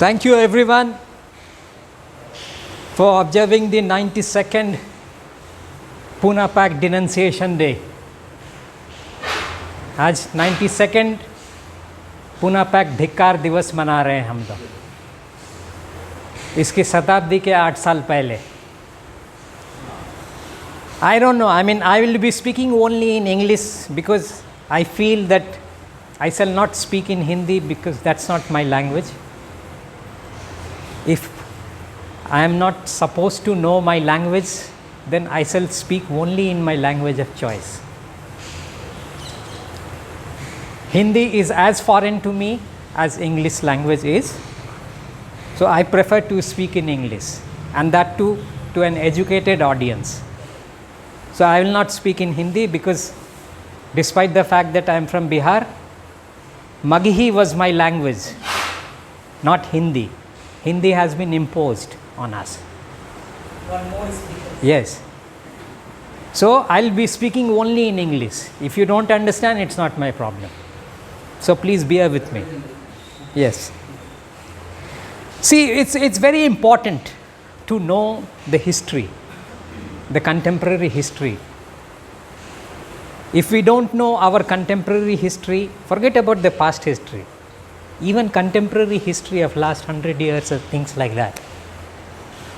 Thank you everyone for observing the 92nd Poona Pact Denunciation Day. आज 92nd Poona pact धिक्कार दिवस मना रहे हैं हम लोग, इसकी शताब्दी के 8 साल पहले. I don't know, I mean I will be speaking only in English because I feel that I shall not speak in Hindi because that's not my language. If I am not supposed to know my language, then I shall speak only in my language of choice. Hindi is as foreign to me as English language is, so I prefer to speak in English, and that too to an educated audience. So I will not speak in Hindi because despite the fact that I am from Bihar, Maghi was my language, not Hindi. Hindi has been imposed on us. One more speaker. Yes. So I will be speaking only in English. If you don't understand, it's not my problem. So please bear with me. Yes. See, it's very important to know the history, the contemporary history. If we don't know our contemporary history, forget about the past history. Even contemporary history of last 100 years or things like that.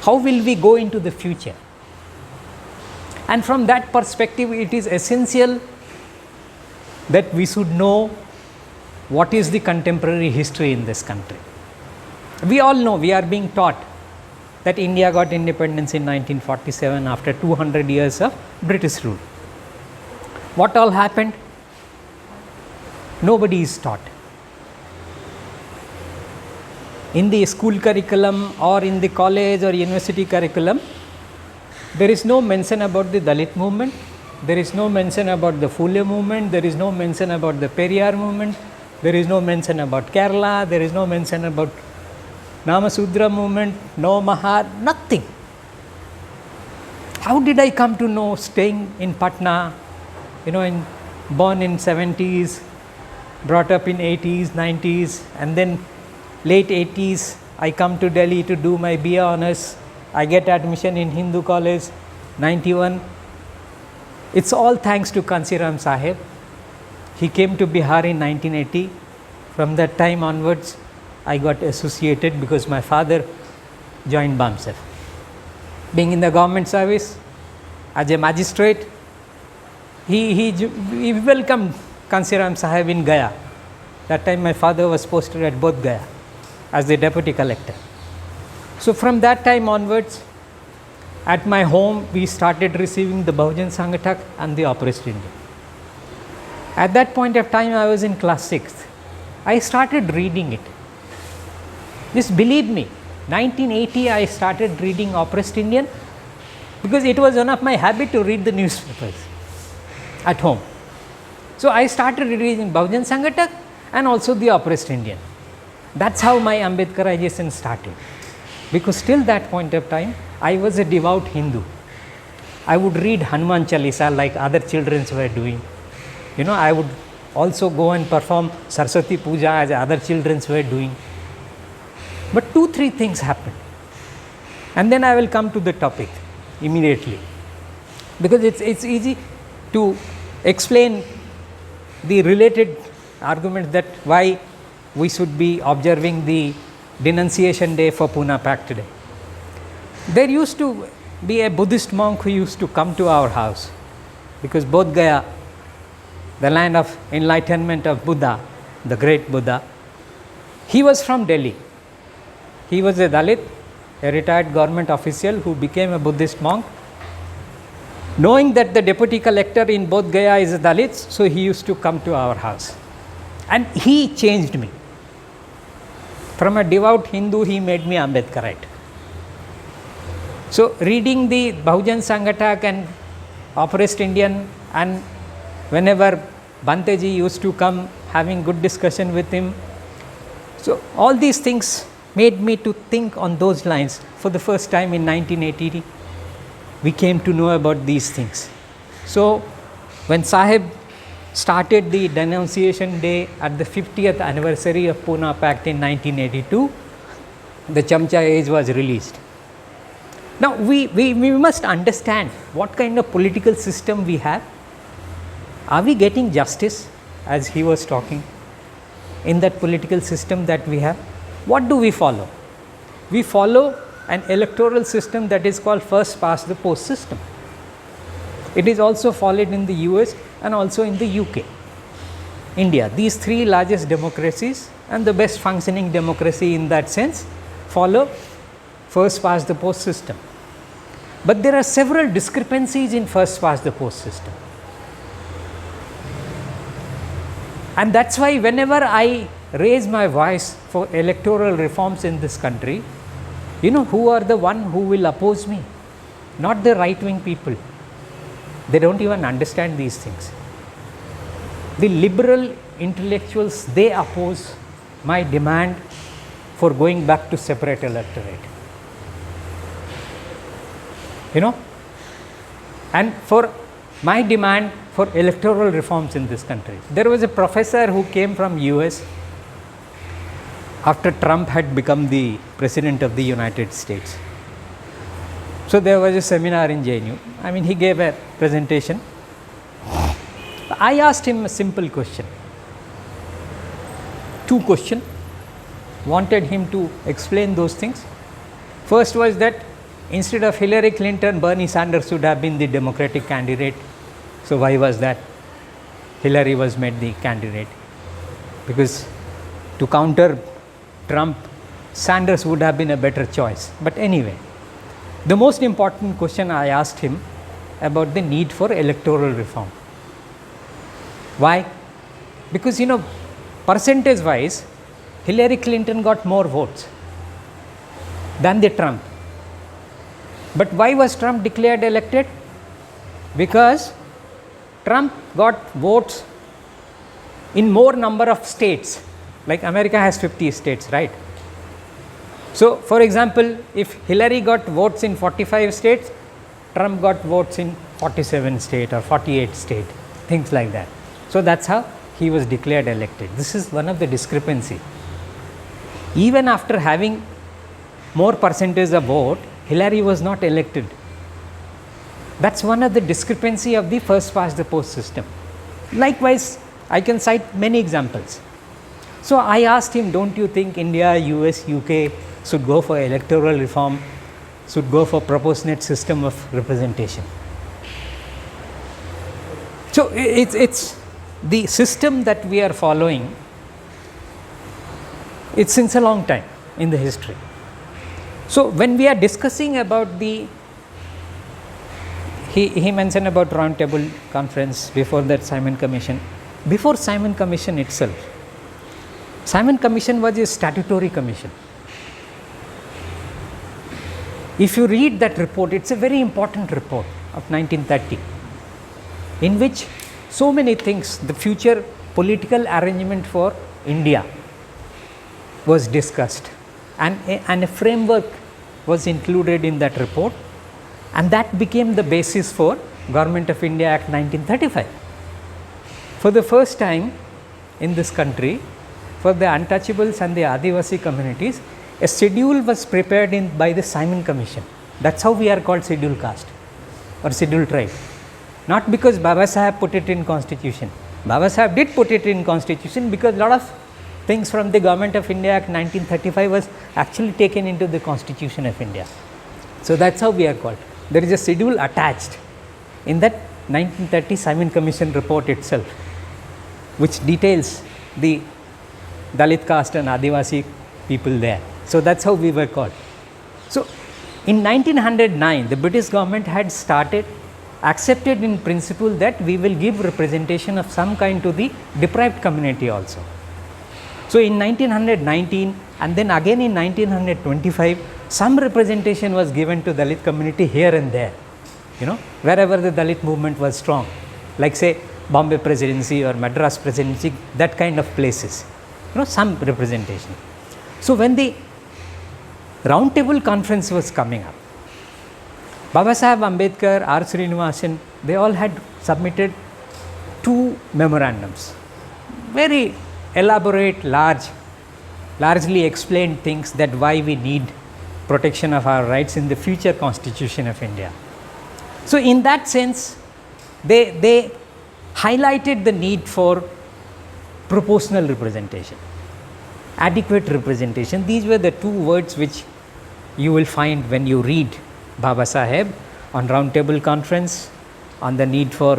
How will we go into the future? And from that perspective, it is essential that we should know what is the contemporary history in this country. We all know, we are being taught that India got independence in 1947 after 200 years of British rule. What all happened? Nobody is taught. In the school curriculum or in the college or university curriculum, there is no mention about the Dalit movement, there is no mention about the Phule movement, there is no mention about the Periyar movement, there is no mention about Kerala, there is no mention about Namasudra movement, no Mahar, nothing. How did I come to know, staying in Patna, born in 70s, brought up in 80s, 90s, and then late 80s, I come to Delhi to do my BA honors. I get admission in Hindu College, 91. It's all thanks to Kansiram Sahib. He came to Bihar in 1980. From that time onwards, I got associated because my father joined BAMSEF. Being in the government service as a magistrate, he welcomed Kansiram Sahib in Gaya. That time my father was posted at both Gaya as the deputy collector. So from that time onwards, at my home we started receiving the Bahujan Sangathak and the oppressed India. At that point of time I was in class 6th. I started reading it. Just believe me, 1980 I started reading oppressed Indian because it was one of my habit to read the newspapers at home. So I started reading Bahujan Sangathak and also the oppressed Indian. That's how my Ambedkarization started. Because till that point of time, I was a devout Hindu. I would read Hanuman Chalisa like other children were doing. I would also go and perform Saraswati Puja as other children were doing. But 2-3 things happened. And then I will come to the topic immediately. Because it's easy to explain the related arguments that why we should be observing the denunciation day for Poona Pact today. There used to be a Buddhist monk who used to come to our house because Bodh Gaya, the land of enlightenment of Buddha, the great Buddha, he was from Delhi. He was a Dalit, a retired government official who became a Buddhist monk. Knowing that the deputy collector in Bodh Gaya is a Dalit, so he used to come to our house. And he changed me. From a devout Hindu, he made me Ambedkarite. So reading the Bahujan Sangathak and oppressed Indian, and whenever Banteji used to come, having good discussion with him. So all these things made me to think on those lines. For the first time in 1980, we came to know about these things. So when Sahib started the denunciation day at the 50th anniversary of Poona Pact in 1982, the Chamcha age was released. Now, we must understand what kind of political system we have. Are we getting justice, as he was talking, in that political system that we have? What do we follow? We follow an electoral system that is called first past the post system. It is also followed in the US and also in the UK. India, these three largest democracies and the best functioning democracy in that sense, follow first past the post system. But there are several discrepancies in first past the post system. And that is why whenever I raise my voice for electoral reforms in this country, you know who are the one who will oppose me? Not the right wing people. They don't even understand these things. The liberal intellectuals, they oppose my demand for going back to separate electorate. You know, and for my demand for electoral reforms in this country. There was a professor who came from US after Trump had become the president of the United States. So there was a seminar in JNU. I mean, he gave a presentation. I asked him a simple question. Two questions. Wanted him to explain those things. First was that instead of Hillary Clinton, Bernie Sanders should have been the Democratic candidate. So why was that? Hillary was made the candidate. Because to counter Trump, Sanders would have been a better choice. But anyway, the most important question I asked him about the need for electoral reform. Why? Because, you know, percentage wise, Hillary Clinton got more votes than the Trump. But why was Trump declared elected? Because Trump got votes in more number of states. Like America has 50 states, right? So, for example, if Hillary got votes in 45 states, Trump got votes in 47 states or 48 states, things like that. So, that is how he was declared elected. This is one of the discrepancy. Even after having more percentage of vote, Hillary was not elected. That is one of the discrepancy of the first past the post system. Likewise, I can cite many examples. So, I asked him, don't you think India, US, UK should go for electoral reform, should go for proportionate system of representation? So, it's the system that we are following, it's since a long time in the history. So, when we are discussing about the, he mentioned about round table conference, before that Simon Commission. Before Simon Commission itself, Simon Commission was a statutory commission. If you read that report, it's a very important report of 1930, in which so many things, the future political arrangement for India was discussed, and a framework was included in that report, and that became the basis for Government of India Act 1935. For the first time in this country, for the untouchables and the Adivasi communities, a schedule was prepared by the Simon Commission. That is how we are called scheduled caste or scheduled tribe. Not because Baba Saheb put it in constitution. Baba Saheb did put it in constitution because a lot of things from the Government of India Act 1935 was actually taken into the Constitution of India. So, that is how we are called. There is a schedule attached in that 1930 Simon Commission report itself, which details the Dalit caste and Adivasi people there. So, that is how we were called. So, in 1909, the British government had accepted in principle that we will give representation of some kind to the deprived community also. So, in 1919 and then again in 1925, some representation was given to Dalit community here and there, you know, wherever the Dalit movement was strong, like say Bombay Presidency or Madras Presidency, that kind of places, you know, some representation. So, when the round table conference was coming up, Baba Saheb Ambedkar, R. Srinivasan, they all had submitted 2 memorandums, very elaborate, large largely explained things that why we need protection of our rights in the future constitution of India. So, in that sense, they highlighted the need for proportional representation, adequate representation. These were the two words which you will find when you read Baba Saheb on Round Table Conference, on the need for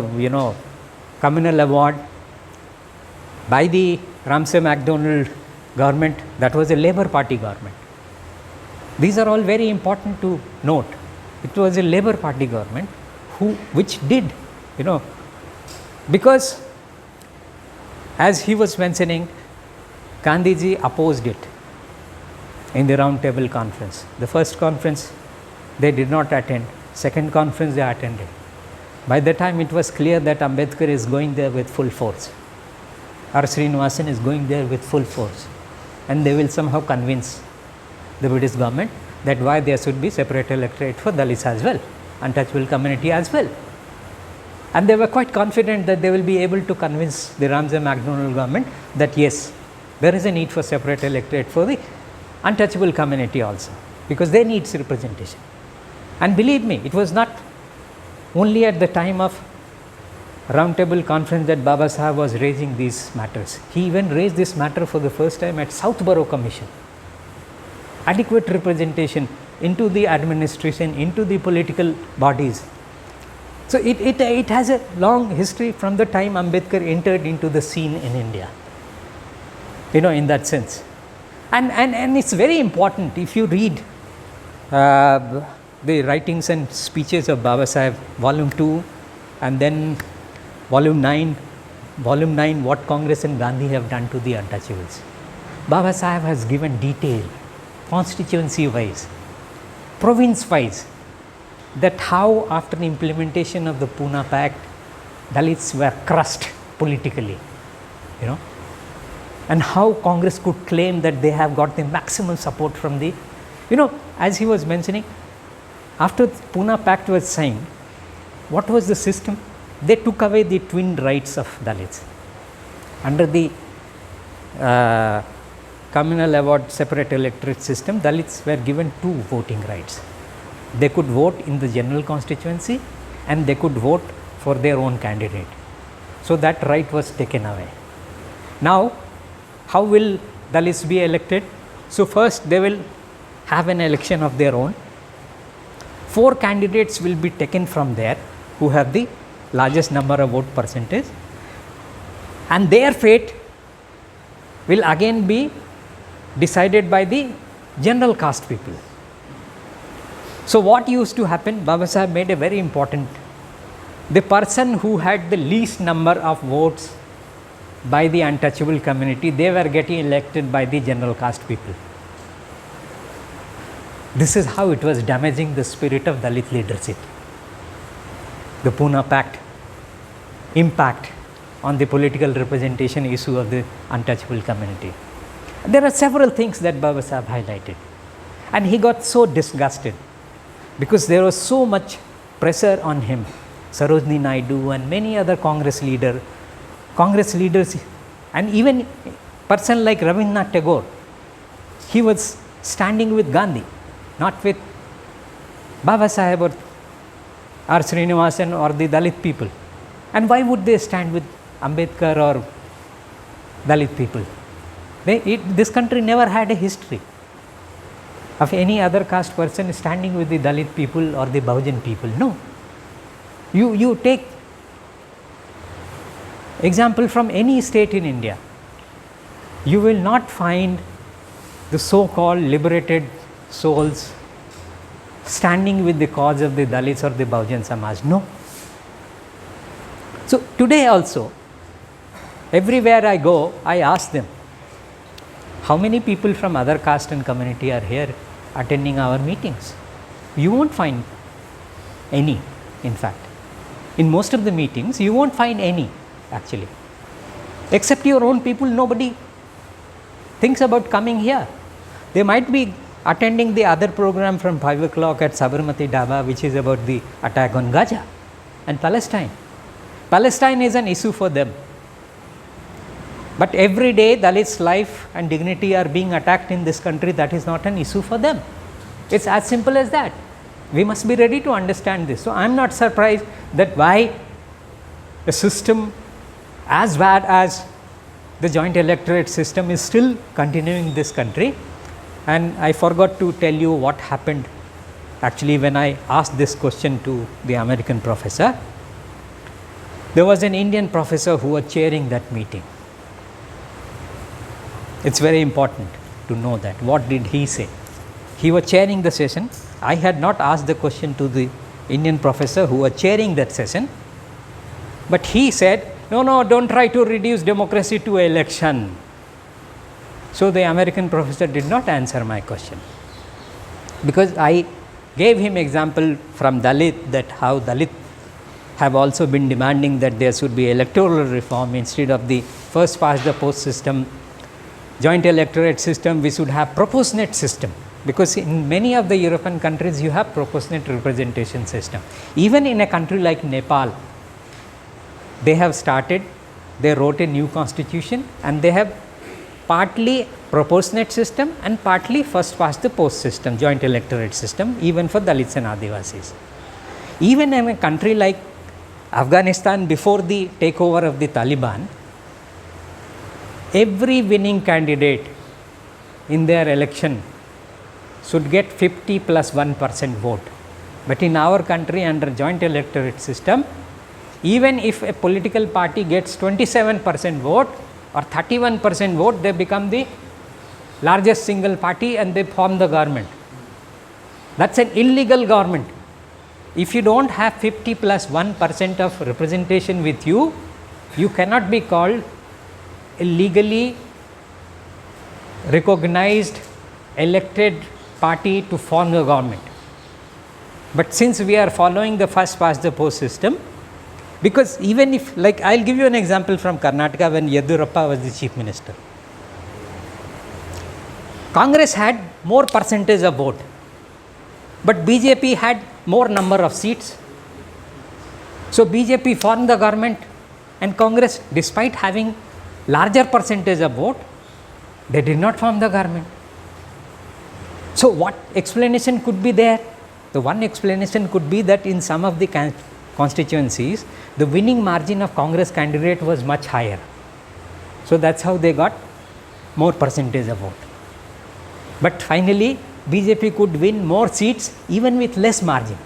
communal award by the Ramsay MacDonald government. That was a Labour Party government. These are all very important to note. It was a Labour Party government which did, because as he was mentioning, Gandhiji opposed it in the Round Table Conference. The first conference they did not attend, second conference they attended. By the time it was clear that Ambedkar is going there with full force, R. Srinivasan is going there with full force, and they will somehow convince the British government that why there should be separate electorate for Dalits as well, untouchable community as well. And they were quite confident that they will be able to convince the Ramsay MacDonald government that yes, there is a need for separate electorate for the untouchable community also, because they need representation. And believe me, it was not only at the time of Round Table Conference that Baba Saheb was raising these matters. He even raised this matter for the first time at Southborough Commission. Adequate representation into the administration, into the political bodies. So it has a long history from the time Ambedkar entered into the scene in India, in that sense. And it's very important if you read the writings and speeches of Baba Saheb, volume 2 and then volume 9, what Congress and Gandhi have done to the untouchables. Baba Saheb has given detail, constituency wise, province wise, that how after the implementation of the Poona Pact, Dalits were crushed politically, and how Congress could claim that they have got the maximum support from the, as he was mentioning, after Poona Pact was signed, what was the system? They took away the twin rights of Dalits. Under the communal award separate electorate system, Dalits were given two voting rights. They could vote in the general constituency and they could vote for their own candidate. So that right was taken away. Now, how will Dalits be elected? So first they will have an election of their own. 4 candidates will be taken from there who have the largest number of vote percentage, and their fate will again be decided by the general caste people. So what used to happen, Baba Saheb made a very important, the person who had the least number of votes by the untouchable community, they were getting elected by the general caste people. This is how it was damaging the spirit of Dalit leadership. The Poona Pact impact on the political representation issue of the untouchable community. There are several things that Baba Saheb highlighted, and he got so disgusted because there was so much pressure on him. Sarojini Naidu and many other Congress leaders, and even person like Rabindranath Tagore, he was standing with Gandhi, not with Baba Saheb or R. Srinivasan or the Dalit people. And why would they stand with Ambedkar or Dalit people? This country never had a history of any other caste person standing with the Dalit people or the Bahujan people. No. You take example from any state in India, you will not find the so-called liberated souls standing with the cause of the Dalits or the Bahujan Samaj. No. So today also, everywhere I go, I ask them, how many people from other caste and community are here attending our meetings? You won't find any, in fact. In most of the meetings, you won't find any actually. Except your own people, nobody thinks about coming here. They might be attending the other program from 5 o'clock at Sabarmati Dhaba, which is about the attack on Gaza and Palestine. Palestine is an issue for them. But every day Dalits' life and dignity are being attacked in this country. That is not an issue for them. It's as simple as that. We must be ready to understand this. So I am not surprised that why a system as bad as the joint electorate system is still continuing in this country. And I forgot to tell you what happened actually when I asked this question to the American professor. There was an Indian professor who was chairing that meeting. It's very important to know that. What did he say? He was chairing the session. I had not asked the question to the Indian professor who was chairing that session, but he said, no, don't try to reduce democracy to election. So the American professor did not answer my question, because I gave him example from Dalit, that how Dalit have also been demanding that there should be electoral reform instead of the first past the post system, joint electorate system. We should have proportionate system, because in many of the European countries you have proportionate representation system. Even in a country like Nepal, they have started, they wrote a new constitution and they have partly proportionate system and partly first past the post system, joint electorate system, even for Dalits and Adivasis. Even in a country like Afghanistan, before the takeover of the Taliban, every winning candidate in their election should get 50 plus 1% vote. But in our country, under joint electorate system, even if a political party gets 27% vote or 31% vote, they become the largest single party and they form the government. That's an illegal government. If you don't have 50 plus 1% of representation with you, you cannot be called a legally recognized elected party to form the government. But since we are following the first past the post system, because even if, like, I'll give you an example from Karnataka when Yedurappa was the chief minister. Congress had more percentage of vote, but BJP had more number of seats. So BJP formed the government, and Congress, despite having larger percentage of vote, they did not form the government. So what explanation could be there? The one explanation could be that in some of the constituencies, the winning margin of Congress candidate was much higher. So that's how they got more percentage of vote. But finally, BJP could win more seats even with less margin.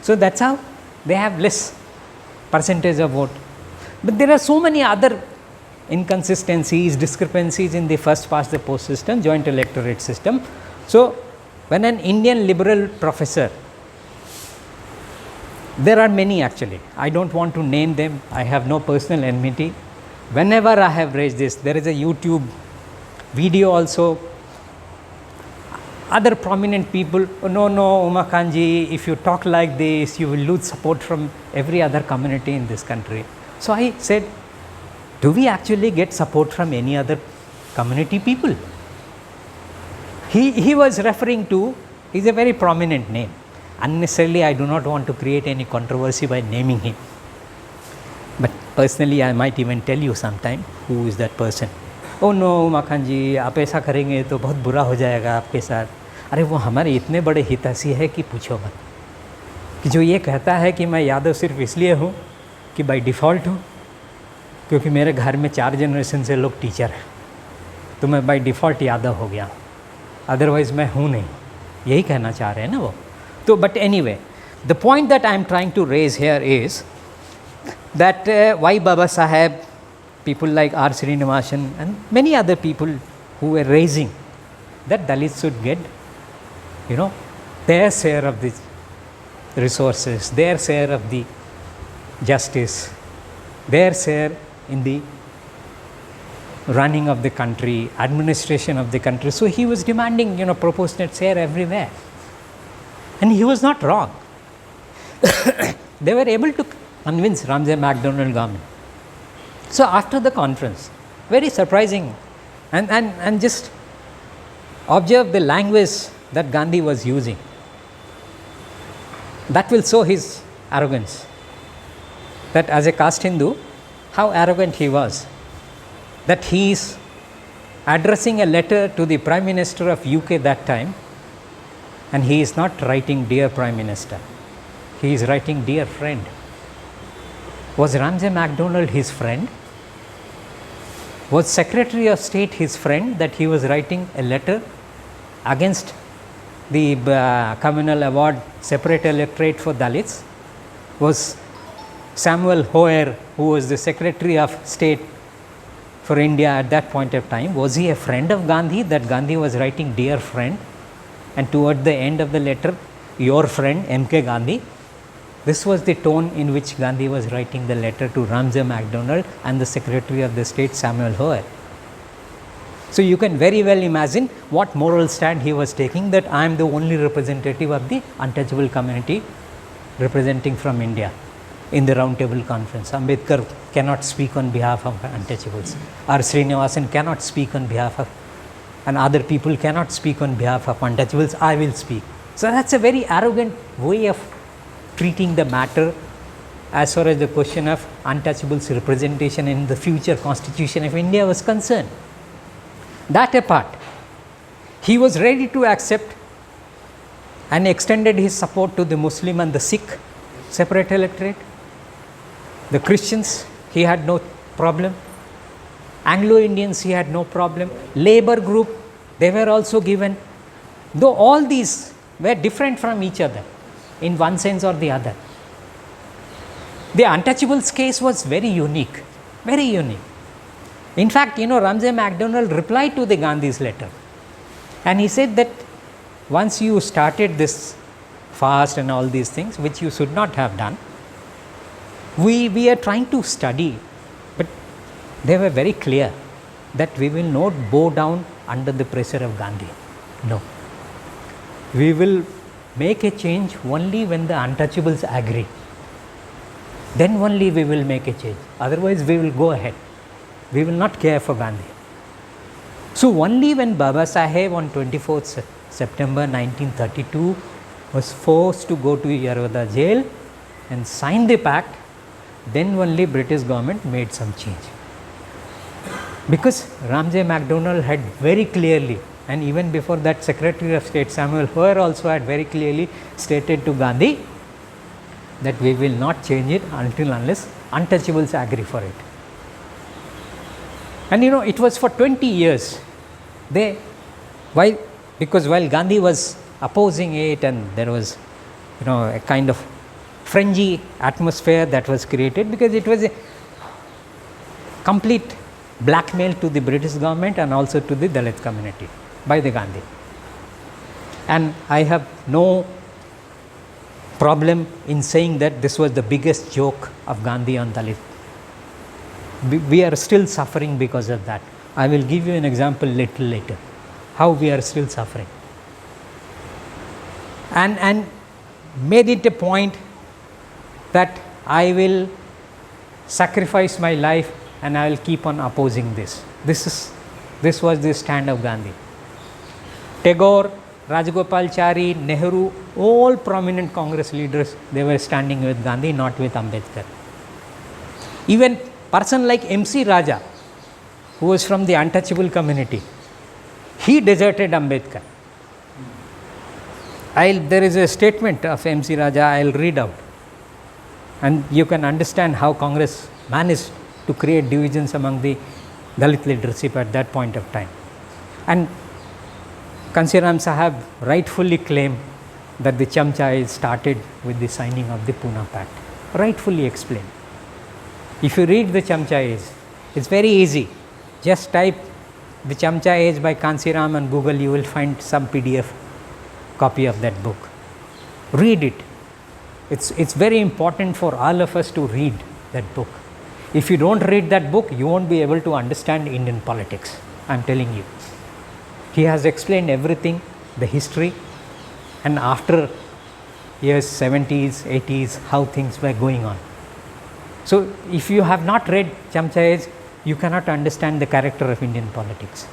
So that's how they have less percentage of vote. But there are so many other inconsistencies, discrepancies in the first past the post system, joint electorate system. So when an Indian liberal professor, there are many actually, I don't want to name them, I have no personal enmity. Whenever I have raised this, there is a YouTube video also. Other prominent people, oh, no, Umakant ji, if you talk like this, you will lose support from every other community in this country. So I said, do we actually get support from any other community people? He was referring to, he's a very prominent name. Unnecessarily, I do not want to create any controversy by naming him. But personally, I might even tell you sometime who is that person. Oh no, Umakant ji, आप ऐसा करेंगे तो बहुत बुरा हो जाएगा आपके साथ. अरे वो हमारे इतने बड़े हितैषी है कि पूछो मत, कि जो ये कहता है कि मैं यादव सिर्फ इसलिए हूँ कि बाय डिफ़ॉल्ट हूँ, क्योंकि मेरे घर में 4 जनरेशन से लोग टीचर हैं, तो मैं बाय डिफ़ॉल्ट यादव हो गया, अदरवाइज़ मैं हूँ नहीं, यही कहना चाह रहे हैं ना वो. तो but anyway, the point that I am trying to raise here is that why Baba Saheb, people like R. Srinivasan and many other people who were raising that Dalits should get, their share of the resources, their share of the justice, their share in the running of the country, administration of the country. So he was demanding, proportionate share everywhere. And he was not wrong. They were able to convince Ramsay MacDonald government. So after the conference, very surprising, and just observe the language that Gandhi was using. That will show his arrogance. That as a caste Hindu, how arrogant he was. that he is addressing a letter to the Prime Minister of UK that time, and he is not writing dear Prime Minister, he is writing dear friend. Was Ramsay MacDonald his friend? Was Secretary of State his friend, that he was writing a letter against the communal award separate electorate for Dalits? Was Samuel Hoare, who was the Secretary of State for India at that point of time, was he a friend of Gandhi, that Gandhi was writing dear friend, and toward the end of the letter, your friend M.K. Gandhi? This was the tone in which Gandhi was writing the letter to Ramsay MacDonald and the Secretary of the State Samuel Hoare. So you can very well imagine what moral stand he was taking, that I am the only representative of the untouchable community representing from India in the round table conference. Ambedkar cannot speak on behalf of untouchables. R. Srinivasan cannot speak on behalf of, and other people cannot speak on behalf of untouchables. I will speak. So that's a very arrogant way of treating the matter as far as the question of untouchables representation in the future constitution of India was concerned. That apart, he was ready to accept and extended his support to the Muslim and the Sikh separate electorate. The Christians, he had no problem. Anglo-Indians, he had no problem. Labour group, they were also given. Though all these were different from each other in one sense or the other. The untouchables case was very unique, very unique. In fact, Ramsay MacDonald replied to the Gandhi's letter, and he said that once you started this fast and all these things, which you should not have done, we are trying to study, but they were very clear that we will not bow down under the pressure of Gandhi. No. We will make a change only when the untouchables agree. Then only we will make a change. Otherwise, we will go ahead. We will not care for Gandhi. So only when Baba Saheb on 24th September 1932 was forced to go to Yarwada jail and sign the pact, then only British government made some change. Because Ramsay MacDonald had very clearly, and even before that Secretary of State Samuel Hoare also had very clearly stated to Gandhi that we will not change it until unless untouchables agree for it. And it was for 20 years. Because while Gandhi was opposing it, and there was a kind of fringy atmosphere that was created, because it was a complete blackmail to the British government and also to the Dalit community by the Gandhi. And I have no problem in saying that this was the biggest joke of Gandhi on Dalit. We are still suffering because of that. I will give you an example little later, how we are still suffering. And made it a point that I will sacrifice my life and I will keep on opposing this. This was the stand of Gandhi. Tagore, Rajagopalachari, Nehru, all prominent Congress leaders, they were standing with Gandhi, not with Ambedkar. Even person like M.C. Raja, who was from the untouchable community, he deserted Ambedkar. There is a statement of M.C. Raja, I will read out, and you can understand how Congress managed to create divisions among the Dalit leadership at that point of time. And Kansiram Sahab rightfully claimed that the Chamcha started with the signing of the Poona Pact. Rightfully explained. If you read the Chamcha Age, it's very easy. Just type the Chamcha Age by Kansiram on Google, you will find some PDF copy of that book. Read it. It's very important for all of us to read that book. If you don't read that book, you won't be able to understand Indian politics. I am telling you. He has explained everything, the history, and after years 70s, 80s, how things were going on. So if you have not read Chamcha Age, you cannot understand the character of Indian politics.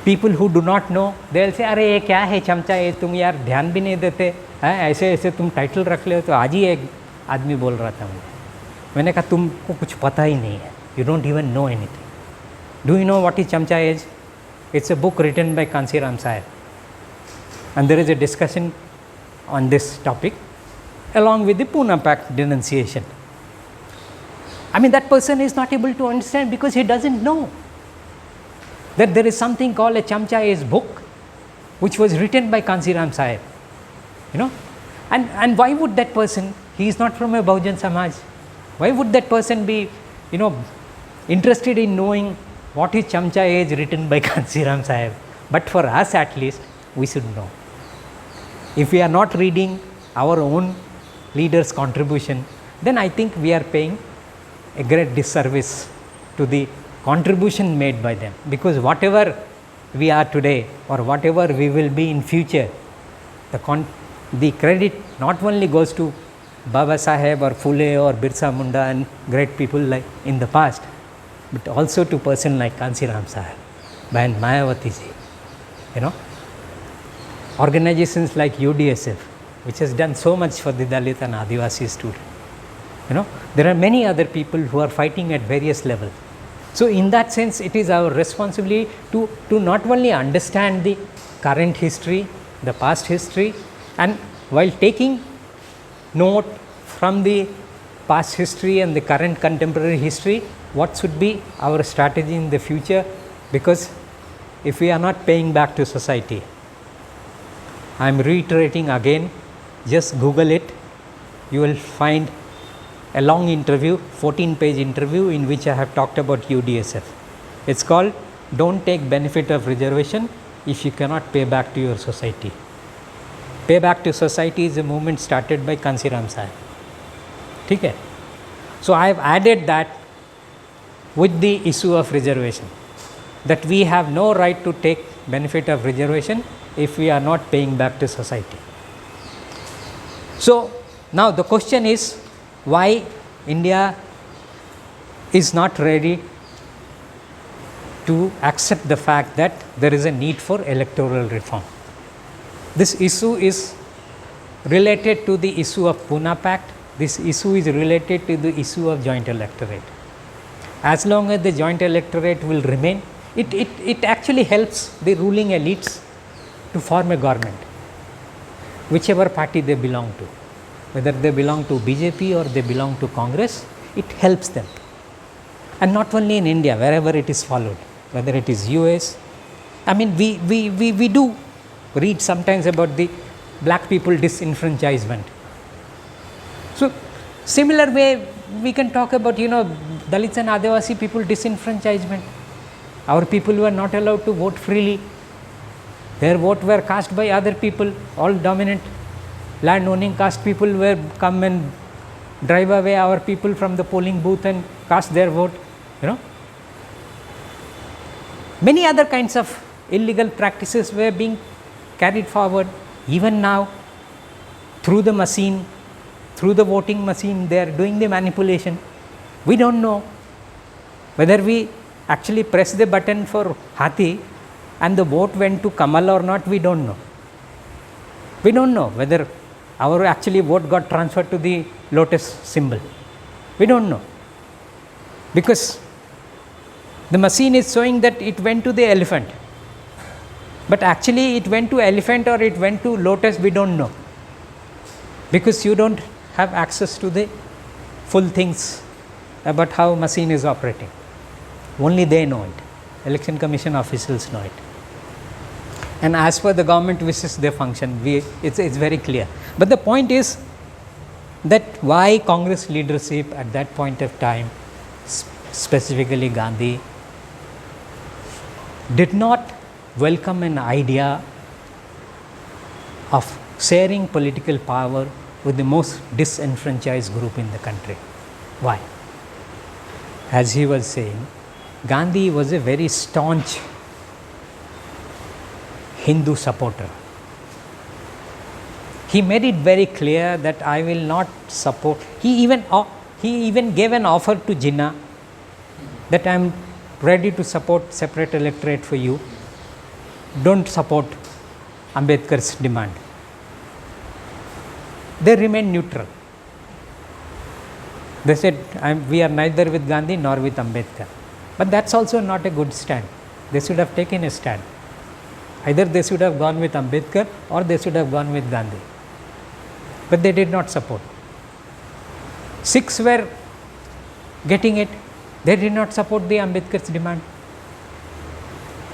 People who do not know, they will say, अरे ये क्या है Chamcha Age, तुम यार ध्यान भी नहीं देते, ऐसे ऐसे तुम टाइटल रख ले हो. तो आज ही एक आदमी बोल रहा था मुझे, मैंने कहा तुमको कुछ पता ही नहीं है, you don't even know anything. Do you know what is Chamcha Age? It's a book written by Kansiram Sahib, and there is a discussion on this topic along with the Poona Pact denunciation. I mean, that person is not able to understand because he doesn't know that there is something called a Chamcha Age book which was written by Kansiram Sahib, you know. And why would that person, he is not from a Bahujan Samaj, why would that person be, you know, interested in knowing what is Chamcha Age written by Kansiram Sahib? But for us at least, we should know. If we are not reading our own leaders' contribution, then I think we are paying a great disservice to the contribution made by them, because whatever we are today or whatever we will be in future, the credit not only goes to Baba Saheb or Phule or Birsa Munda and great people like in the past, but also to person like Kansiram Sahib and Mayawati ji, you know. Organizations like UDSF, which has done so much for the Dalit and Adivasi students, you know. There are many other people who are fighting at various levels. So in that sense, it is our responsibility to not only understand the current history, the past history, and while taking note from the past history and the current contemporary history, what should be our strategy in the future, because if we are not paying back to society, I am reiterating again, just Google it, you will find a long interview, 14-page interview in which I have talked about UDSF. It's called "Don't Take Benefit of Reservation If You Cannot Pay Back to Your Society." Pay back to society is a movement started by Kansiram Sahib. Okay? So I have added that with the issue of reservation, that we have no right to take benefit of reservation if we are not paying back to society. So now the question is, why India is not ready to accept the fact that there is a need for electoral reform. This issue is related to the issue of Poona Pact. This issue is related to the issue of joint electorate. As long as the joint electorate will remain, it actually helps the ruling elites to form a government, whichever party they belong to. Whether they belong to BJP or they belong to Congress, it helps them. And not only in India, wherever it is followed, whether it is US. I mean, we do read sometimes about the black people disenfranchisement. So similar way we can talk about, you know, Dalits and Adivasi people disenfranchisement. Our people were not allowed to vote freely. Their vote were cast by other people, all dominant land owning caste people were come and drive away our people from the polling booth and cast their vote, you know. Many other kinds of illegal practices were being carried forward. Even now, through the machine, through the voting machine, they are doing the manipulation. We don't know whether we actually press the button for Hathi and the vote went to Kamal or not. We don't know. We don't know whether our actually vote got transferred to the lotus symbol. We don't know, because the machine is showing that it went to the elephant, but actually it went to elephant or it went to lotus, we don't know, because you don't have access to the full things about how machine is operating. Only they know it. Election Commission officials know it. And as per the government wishes they function, it's very clear. But the point is that why Congress leadership at that point of time, specifically Gandhi, did not welcome an idea of sharing political power with the most disenfranchised group in the country. Why? As he was saying, Gandhi was a very staunch Hindu supporter. He made it very clear that I will not support. He even gave an offer to Jinnah that I am ready to support separate electorate for you. Don't support Ambedkar's demand. They remained neutral. They said, we are neither with Gandhi nor with Ambedkar. But that's also not a good stand. They should have taken a stand. Either they should have gone with Ambedkar or they should have gone with Gandhi. But they did not support. Sikhs were getting it. They did not support the Ambedkar's demand.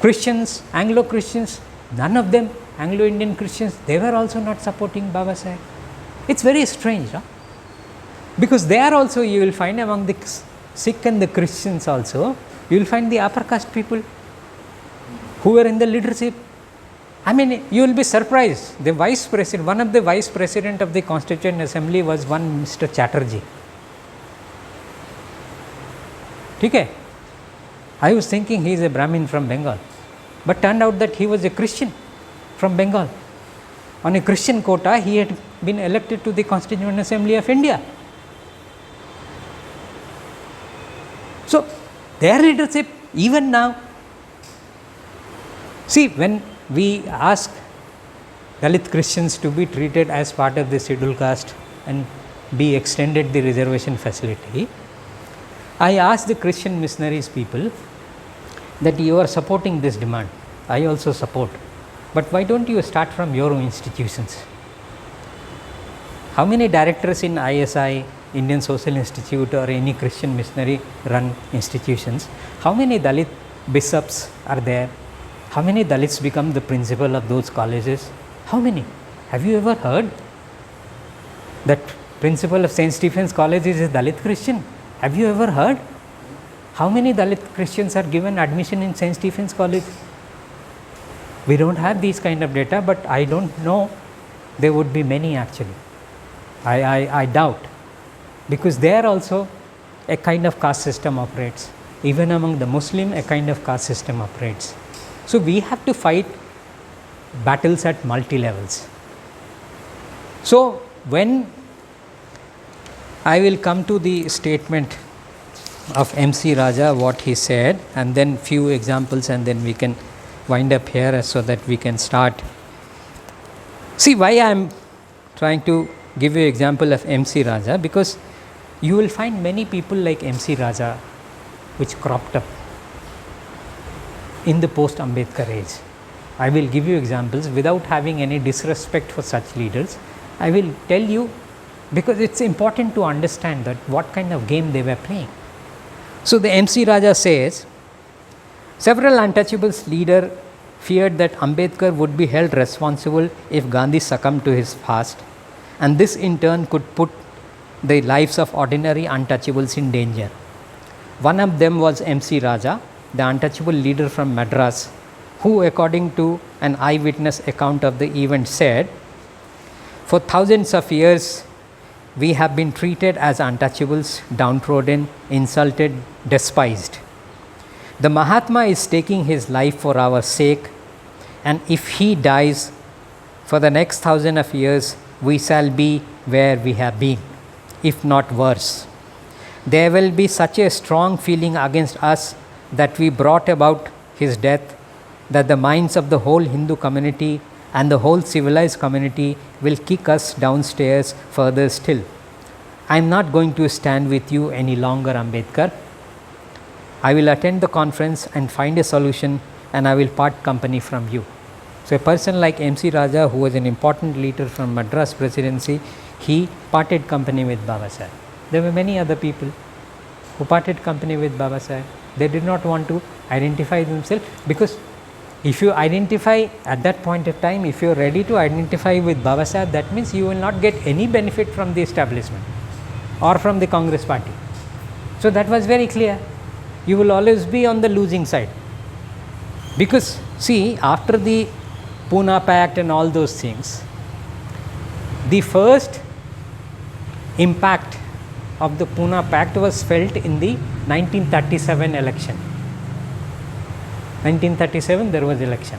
Christians, Anglo-Christians, none of them, Anglo-Indian Christians, they were also not supporting Baba Saheb. It's very strange, huh? Because there also you will find among the Sikh and the Christians also, you will find the upper caste people who were in the leadership. I mean, you will be surprised. The vice president, one of the vice president of the Constituent Assembly was one Mr. Chatterjee. Okay? I was thinking he is a Brahmin from Bengal, but turned out that he was a Christian from Bengal. On a Christian quota, he had been elected to the Constituent Assembly of India. So, their leadership even now, see, when we ask Dalit Christians to be treated as part of the scheduled caste and be extended the reservation facility, I ask the Christian missionaries people that you are supporting this demand. I also support. But why don't you start from your own institutions? How many directors in ISI, Indian Social Institute, or any Christian missionary run institutions? How many Dalit bishops are there? How many Dalits become the principal of those colleges? How many? Have you ever heard that principal of St. Stephen's College is a Dalit Christian? Have you ever heard? How many Dalit Christians are given admission in St. Stephen's College? We don't have these kind of data, but I don't know. There would be many actually. I doubt, because there also a kind of caste system operates. Even among the Muslim, a kind of caste system operates. So, we have to fight battles at multi levels. So, when I will come to the statement of MC Raja, what he said, and then few examples, and then we can wind up here so that we can start. See why I am trying to give you example of MC Raja, because you will find many people like MC Raja which cropped up in the post Ambedkar age. I will give you examples without having any disrespect for such leaders. I will tell you, because it's important to understand that what kind of game they were playing. So, the MC Raja says, several untouchables leaders feared that Ambedkar would be held responsible if Gandhi succumbed to his fast, and this in turn could put the lives of ordinary untouchables in danger. One of them was MC Raja, the untouchable leader from Madras, who according to an eyewitness account of the event said, for thousands of years we have been treated as untouchables, downtrodden, insulted, despised. The Mahatma is taking his life for our sake, and if he dies, for the next 1,000 of years we shall be where we have been, if not worse. There will be such a strong feeling against us that we brought about his death, that the minds of the whole Hindu community and the whole civilized community will kick us downstairs further still. I am not going to stand with you any longer, Ambedkar. I will attend the conference and find a solution, and I will part company from you. So, a person like MC Raja, who was an important leader from Madras presidency, he parted company with Baba Saheb. There were many other people who parted company with Baba Saheb. They did not want to identify themselves, because if you identify at that point of time, if you are ready to identify with Baba Saheb, that means you will not get any benefit from the establishment or from the Congress party. So, that was very clear. You will always be on the losing side, because see, after the Poona Pact and all those things, the first impact of the Poona Pact was felt in the 1937 election. 1937 there was election.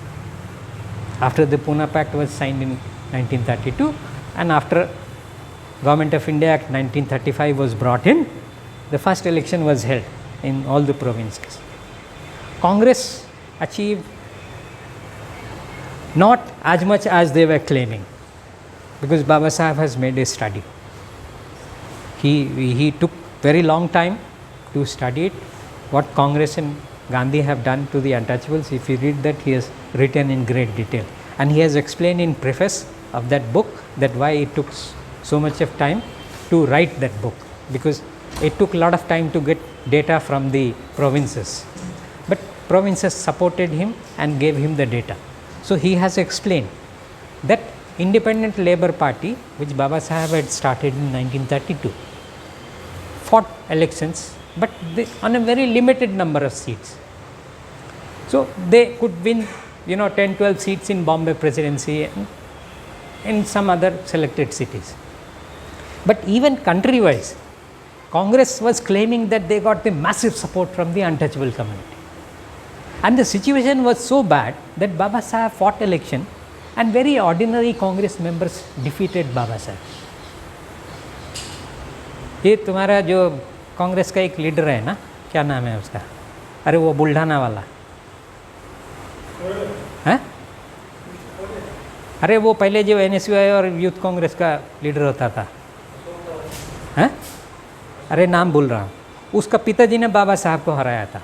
After the Poona Pact was signed in 1932, and after Government of India Act 1935 was brought in, the first election was held in all the provinces. Congress achieved not as much as they were claiming, because Baba Saheb has made a study. He took very long time to study it. what Congress and Gandhi have done to the untouchables. If you read that, he has written in great detail, and he has explained in preface of that book that why it took so much of time to write that book, because it took a lot of time to get data from the provinces, but provinces supported him and gave him the data. So he has explained that Independent Labour Party, which Baba Saheb had started in 1932, fought elections, but on a very limited number of seats. So they could win 10-12 seats in Bombay Presidency and in some other selected cities. But even country wise, Congress was claiming that they got the massive support from the untouchable community, and the situation was so bad that Baba Saheb fought election and very ordinary Congress members defeated Baba Saheb. ये तुम्हारा जो कांग्रेस का एक leader है ना, क्या नाम है उसका, अरे वो बुल्ढाना वाला है, अरे वो पहले जो NSUI और यूथ कांग्रेस का लीडर होता था, हैं, अरे नाम भूल रहा हूँ, उसका पिताजी ने बाबा साहब को हराया था,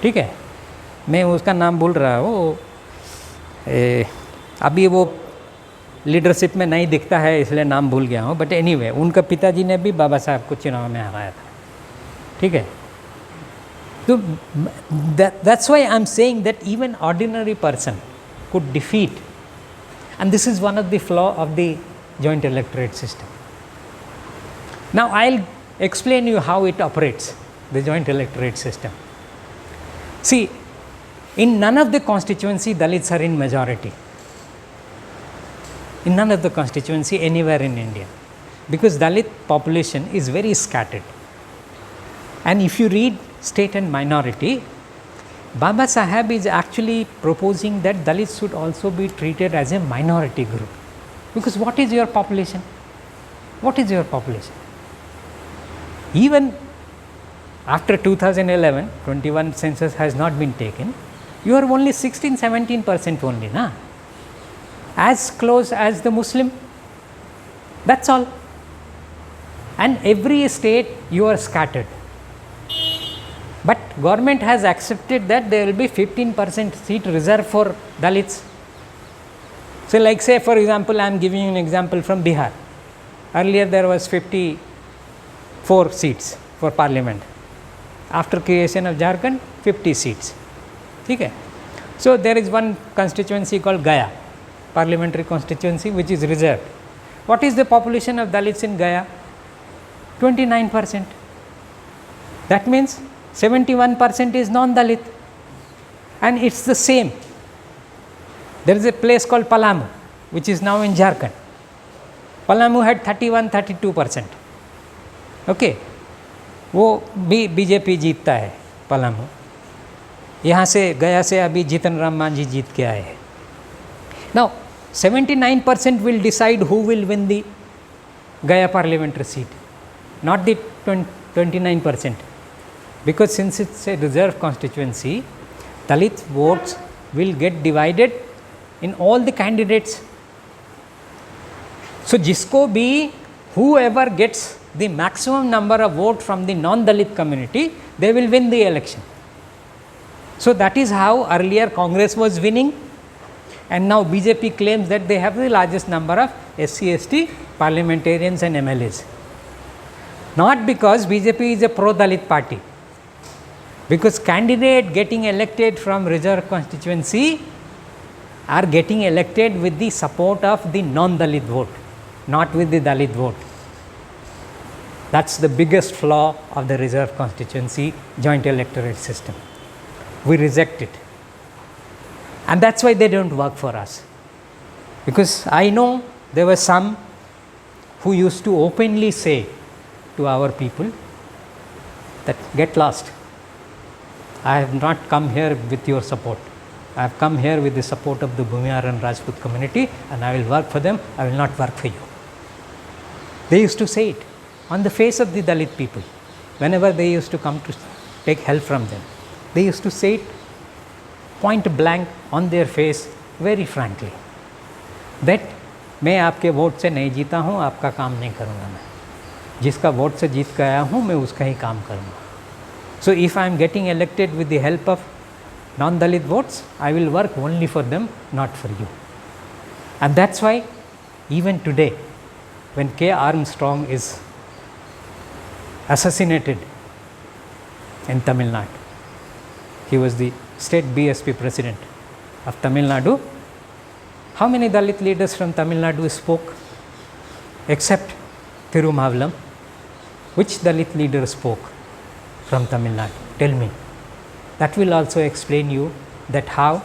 ठीक है, मैं उसका नाम भूल रहा हूँ, अभी वो लीडरशिप में नहीं दिखता है इसलिए नाम भूल गया हूँ, बट एनीवे उनका पिताजी ने भी बाबा साहब को चुनाव में हराया था, ठीक है. तो that's why I am saying that even ordinary person could defeat, and this is one of the flaw of the joint electorate system. Now I'll explain you how it operates, the joint electorate system. See, in none of the constituency Dalits are in majority, in none of the constituency anywhere in India, because Dalit population is very scattered, and if you read state and minority, Baba Saheb is actually proposing that Dalits should also be treated as a minority group, because what is your population? What is your population? Even after 2011, 21 census has not been taken, you are only 16-17% only, na? As close as the Muslim, that's all. And every state you are scattered. But government has accepted that there will be 15% seat reserved for Dalits. So like say for example, I am giving you an example from Bihar. Earlier there was 54 seats for parliament. After creation of Jharkhand, 50 seats. Okay. So there is one constituency called Gaya, parliamentary constituency, which is reserved. What is the population of Dalits in Gaya? 29%. That means 71% is non-Dalit, and it's the same. There is a place called Palamu, which is now in Jharkhand. Palamu had 31-32%. Okay, वो भी BJP जीतता है पलामू, यहाँ से गया से अभी जीतन राम मांझी जीत के आए हैं. Now 79% will decide who will win the Gaya parliamentary seat, not the 29%. Because since it's a reserved constituency, Dalit votes will get divided in all the candidates. So जिसको भी, whoever gets the maximum number of votes from the non-Dalit community, they will win the election. So that is how earlier Congress was winning, and now BJP claims that they have the largest number of SC/ST parliamentarians and MLAs. Not because BJP is a pro-Dalit party, because candidate getting elected from reserved constituency are getting elected with the support of the non-Dalit vote, not with the Dalit vote. That's the biggest flaw of the reserved constituency joint electorate system. We reject it, and that's why they don't work for us. Because I know there were some who used to openly say to our people that get lost. I have not come here with your support. I have come here with the support of the Bhumihar and Rajput community, and I will work for them. I will not work for you. They used to say it on the face of the Dalit people. Whenever they used to come to take help from them, they used to say it point blank on their face very frankly, that मैं आपके vote से नहीं जीता हूँ, आपका काम नहीं करूँगा मैं. जिसका वोट से जीत के आया हूँ, मैं उसका ही काम करूँगा. So if I am getting elected with the help of non-Dalit votes, I will work only for them, not for you. And that's why even today, when K. Armstrong is assassinated in Tamil Nadu, he was the state BSP president of Tamil Nadu. How many Dalit leaders from Tamil Nadu spoke? Except Tirumavalam. Which Dalit leader spoke from Tamil Nadu? Tell me. That will also explain you that how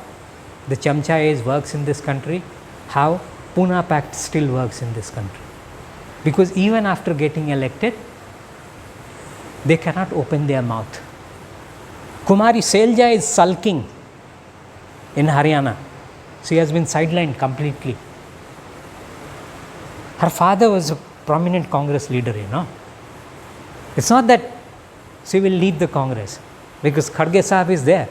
the Chamcha age works in this country, how Poona Pact still works in this country. Because even after getting elected, they cannot open their mouth. Kumari Selja is sulking in Haryana. She has been sidelined completely. Her father was a prominent Congress leader, you know. It's not that she will leave the Congress, because Kharge Sahib is there.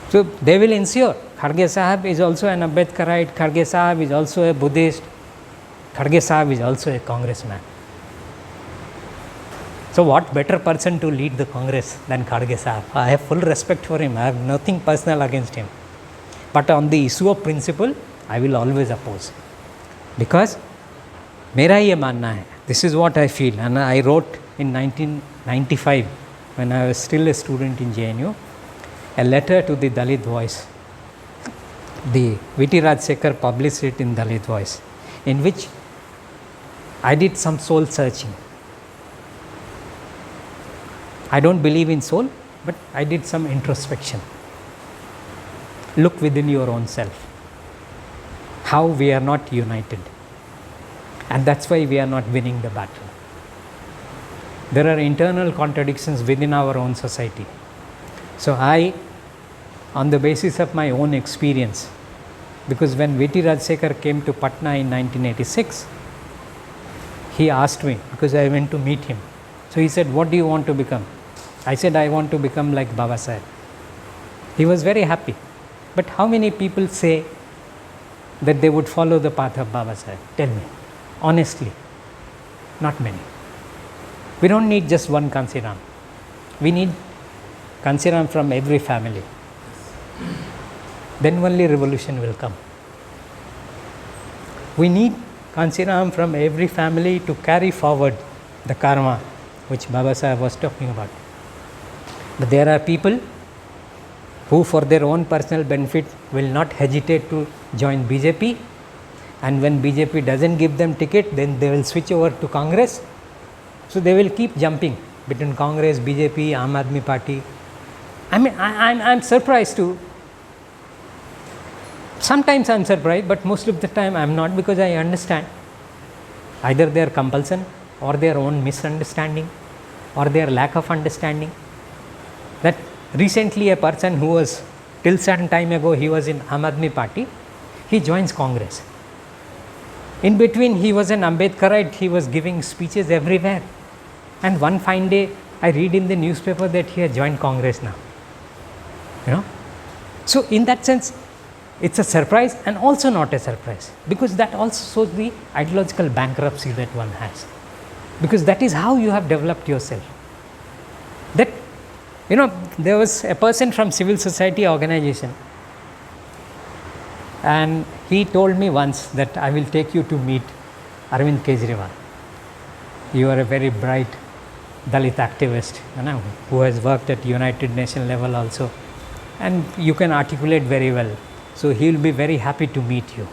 So they will ensure. Kharge Sahib is also an Ambedkarite, Kharge Sahib is also a Buddhist, Kharge Sahib is also a congressman. So what better person to lead the Congress than Kharge Sahib? I have full respect for him, I have nothing personal against him. But on the issue of principle, I will always oppose. Because मेरा ये मानना है, this is what I feel, and I wrote in 1995 when I was still a student in JNU a letter to the Dalit Voice. The V.T. Rajsekhar published it in Dalit Voice, in which I did some soul searching. I don't believe in soul, but I did some introspection. Look within your own self, how we are not united, and that's why we are not winning the battle. There are internal contradictions within our own society. So I, on the basis of my own experience, because when V.T. Rajsekhar came to Patna in 1986, he asked me, because I went to meet him. So he said, what do you want to become? I said, I want to become like Baba Sahib. He was very happy. But how many people say that they would follow the path of Baba Sahib? Tell me, honestly. Not many. We don't need just one Kansiram. We need Kansiram from every family. Then only revolution will come. We need Kansiram from every family to carry forward the karma which Baba Sahib was talking about. But there are people who for their own personal benefit will not hesitate to join BJP, and when BJP doesn't give them ticket, then they will switch over to Congress. So they will keep jumping between Congress, BJP, Aam Aadmi Party. I mean, I'm surprised too. Sometimes I'm surprised, but most of the time I'm not, because I understand either their compulsion or their own misunderstanding or their lack of understanding. That recently a person who was, till certain time ago, he was in Aam Aadmi Party, he joins Congress. In between, he was an Ambedkarite, he was giving speeches everywhere. And one fine day, I read in the newspaper that he has joined Congress now. You know? So in that sense, it's a surprise and also not a surprise, because that also shows the ideological bankruptcy that one has. Because that is how you have developed yourself. That, you know, there was a person from civil society organization, and he told me once that I will take you to meet Arvind Kejriwal. You are a very bright Dalit activist, you know, who has worked at United Nations level also, and you can articulate very well. So he will be very happy to meet you.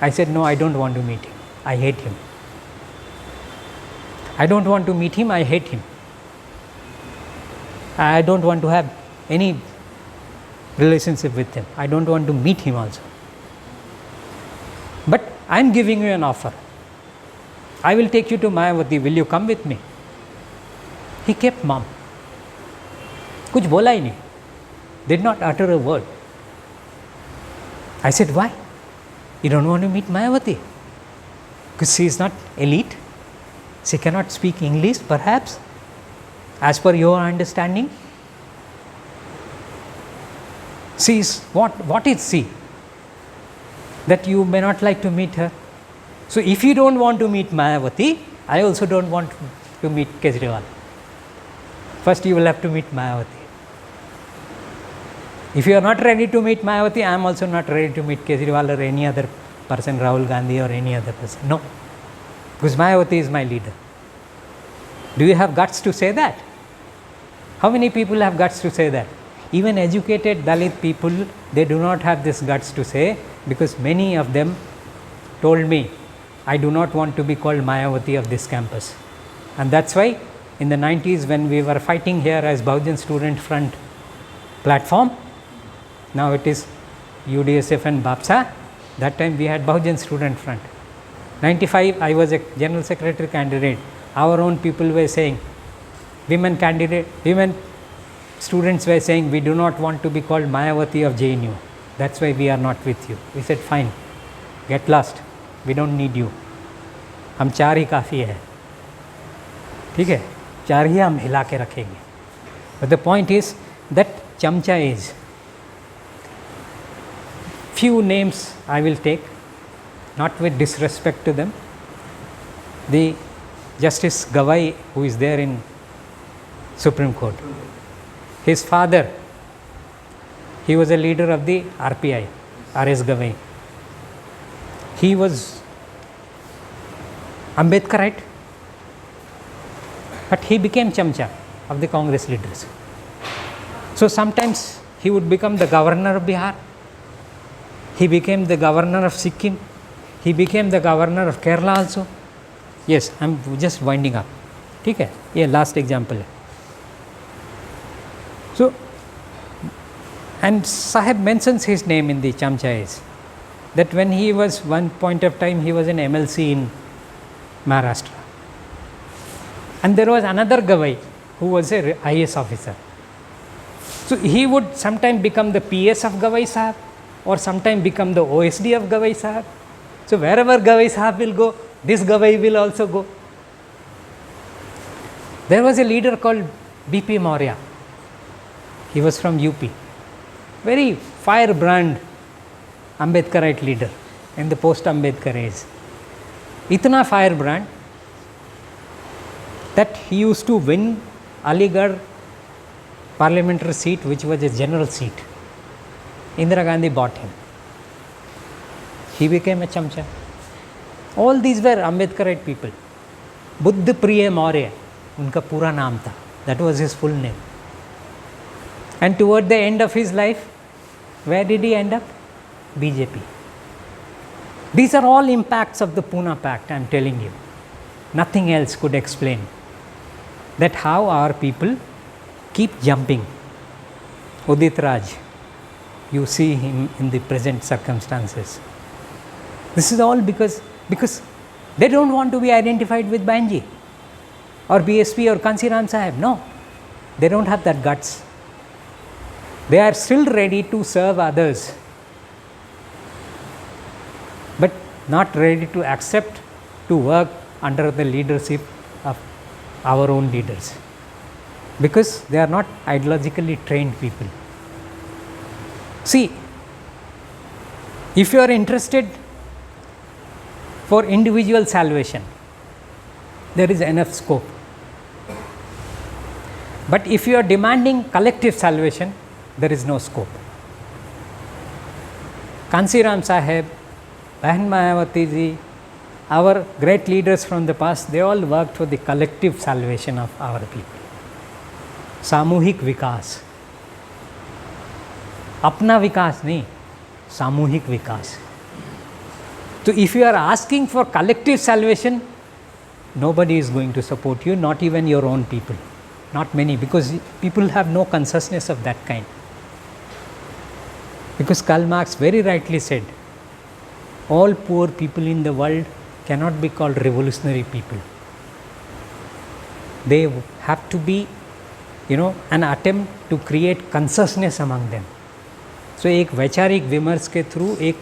I said, no, I don't want to meet him. I hate him. I don't want to meet him. I hate him. I don't want to have any relationship with him. I don't want to meet him also. But I am giving you an offer. I will take you to Mayavati. Will you come with me? He kept mum. कुछ बोला ही नहीं. Did not utter a word. I said, why? You don't want to meet Mayavati? Because she is not elite. She cannot speak English, perhaps, as per your understanding. She is what is she? That you may not like to meet her. So if you don't want to meet Mayavati, I also don't want to meet Kejriwal. first you will have to meet Mayawati. If you are not ready to meet Mayawati, I am also not ready to meet Kejriwal or any other person, Rahul Gandhi or any other person. No, because Mayawati is my leader. Do you have guts to say that? How many people have guts to say that? Even educated Dalit people, they do not have this guts to say, because many of them told me, I do not want to be called Mayawati of this campus. And that's why in the 90s, when we were fighting here as Bahujan Student Front platform, now it is UDSF and BAPSA, that time we had Bahujan Student Front. 95, I was a General Secretary candidate. Our own people were saying, women students were saying, we do not want to be called Mayawati of JNU. That's why we are not with you. We said, fine, get lost. We don't need you. हम चार ही काफ़ी है, ठीक है, चार ही हम हिला के रखेंगे. But the point is that chamcha is, few names I will take, not with disrespect to them. The Justice Gawai, who is there in Supreme Court, his father, he was a leader of the RPI, RS Gawai. He was Ambedkarite, but he became chamcha of the Congress leaders. So sometimes he would become the governor of Bihar, he became the governor of Sikkim, he became the governor of Kerala also. Yes, I am just winding up. ठीक है, ये last example है. So, and Sahib mentions his name in the chamchas, that when he was one point of time, he was an MLC in Maharashtra. And there was another Gawai who was a IAS officer. So he would sometime become the PS of Gawai Sahab, or sometime become the OSD of Gawai Sahab. So wherever Gawai Sahab will go, this Gawai will also go. There was a leader called BP Maurya. He was from UP. Very firebrand Ambedkarite leader in the post-Ambedkar age. Itna firebrand that he used to win Aligarh parliamentary seat, which was a general seat. Indira Gandhi bought him. He became a chamcha. All these were Ambedkarite people. Buddha Priya Maurya, unka pura naam tha. That was his full name. And toward the end of his life, where did he end up? BJP. These are all impacts of the Poona Pact, I am telling you. Nothing else could explain that how our people keep jumping. Udit Raj, you see him in the present circumstances. This is all because they don't want to be identified with Banji or BSP or Kansiram Sahib. No, they don't have that guts. They are still ready to serve others, but not ready to accept to work under the leadership of our own leaders, because they are not ideologically trained people. See, if you are interested for individual salvation, there is enough scope. But if you are demanding collective salvation, there is no scope. Kansiram Sahib, Bahan Mayawati ji, our great leaders from the past, they all worked for the collective salvation of our people. Samuhik vikas. Apna vikas nahi, samuhik vikas. So if you are asking for collective salvation, nobody is going to support you, not even your own people. Not many, because people have no consciousness of that kind. Because Karl Marx very rightly said, all poor people in the world cannot be called revolutionary people. They have to be, an attempt to create consciousness among them. So एक वैचारिक विमर्श के through एक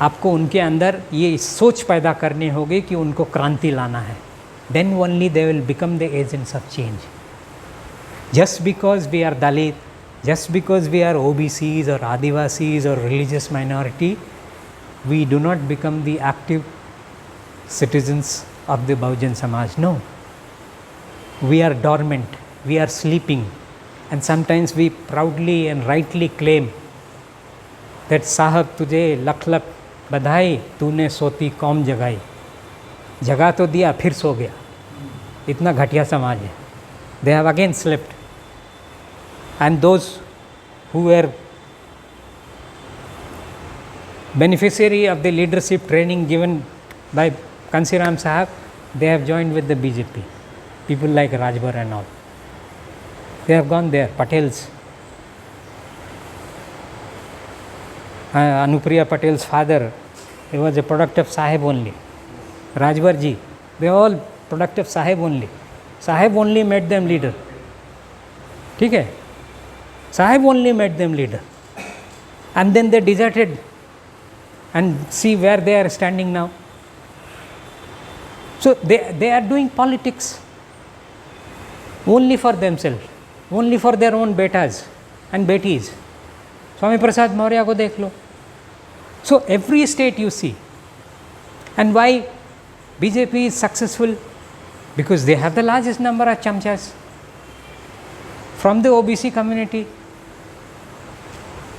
आपको उनके अंदर ये सोच पैदा करनी होगी कि उनको क्रांति लाना है. Then only they will become the agents of change. Just because we are Dalit, just because we are OBCs or Adivasis or religious minority, we do not become the active citizens of the Bahujan Samaj. No. We are dormant. we are sleeping, and sometimes we proudly and rightly claim that साहब तुझे लख लख बधाई, तूने सोती कौम जगाई. जगा तो दिया, फिर सो गया. इतना घटिया समाज है. They have again slept. And those who were beneficiary of the leadership training given by Kansiram Sahab, they have joined with the BJP. People like Rajbar and all. They have gone there. Patels. Anupriya Patel's father, he was a product of Sahib only. Rajbar ji, they are all product of Sahib only. Sahib only made them leader. ठीक है? Sahib only made them leader. And then they deserted, and see where they are standing now. So they are doing politics only for themselves, only for their own betas and betis. Swami Prasad Maurya ko dekh lo. So every state you see. And why BJP is successful? Because they have the largest number of chamchas from the OBC community,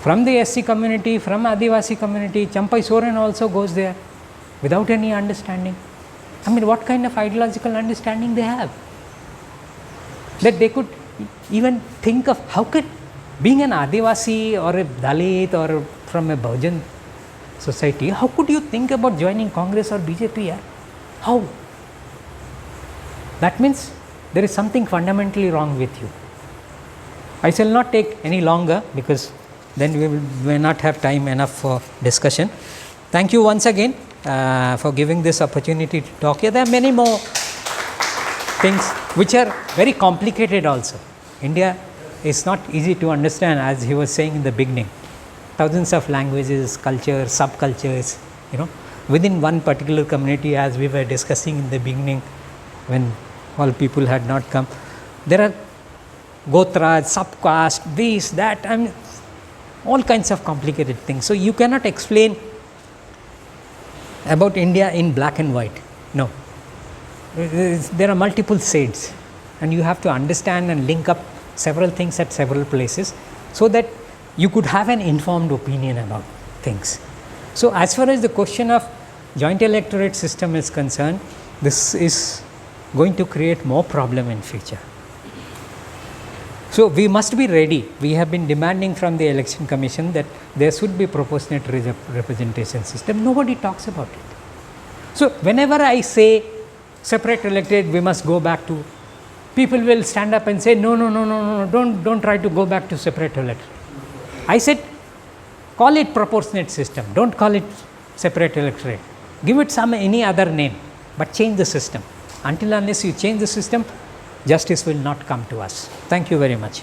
from the SC community, from Adivasi community. Champai Soren also goes there without any understanding. I mean, what kind of ideological understanding they have? That they could even think of how could being an Adivasi or a Dalit or from a Bahujan society, how could you think about joining Congress or BJP? Yeah? How? That means there is something fundamentally wrong with you. I shall not take any longer because then we may not have time enough for discussion. Thank you once again for giving this opportunity to talk here. There are many more things which are very complicated also. India is not easy to understand, as he was saying in the beginning. Thousands of languages, cultures, subcultures, within one particular community, as we were discussing in the beginning when all people had not come. There are gotras, subcaste, this, that, and all kinds of complicated things. So you cannot explain about India in black and white. No. There are multiple shades, and you have to understand and link up several things at several places so that you could have an informed opinion about things. So as far as the question of joint electorate system is concerned, this is going to create more problem in future. So we must be ready. We have been demanding from the election commission that there should be proportionate representation system. Nobody talks about it. So whenever I say separate electorate, we must go back to, people will stand up and say no, don't try to go back to separate electorate. I said call it proportionate system, don't call it separate electorate, give it any other name, but change the system. Until unless you change the system, justice will not come to us. Thank you very much.